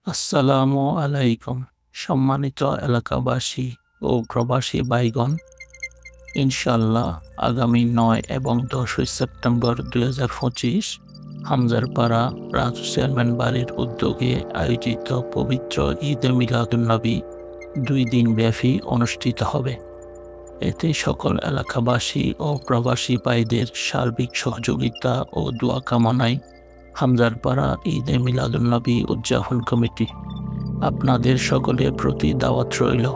আসসালামু আলাইকুম। সম্মানিত এলাকাবাসী ও প্রবাসী ভাইগণ, ইনশাআল্লাহ আগামী ৯ এবং ১০ই সেপ্টেম্বর ২০২৫ হামজারপাড়া রাজু চেয়ারম্যান বাড়ির উদ্যোগে আয়োজিত পবিত্র ঈদে মিলাদুন্নবী ২ দিনব্যাপী অনুষ্ঠিত হবে। এতে সকল এলাকাবাসী ও প্রবাসী ভাইদের সার্বিক সহযোগিতা ও দোয়া কামনায় হামজারপাড়া ঈদে মিলাদুন্নবী উদযাপন কমিটি আপনাদের সকলের প্রতি দাওয়াত রইল।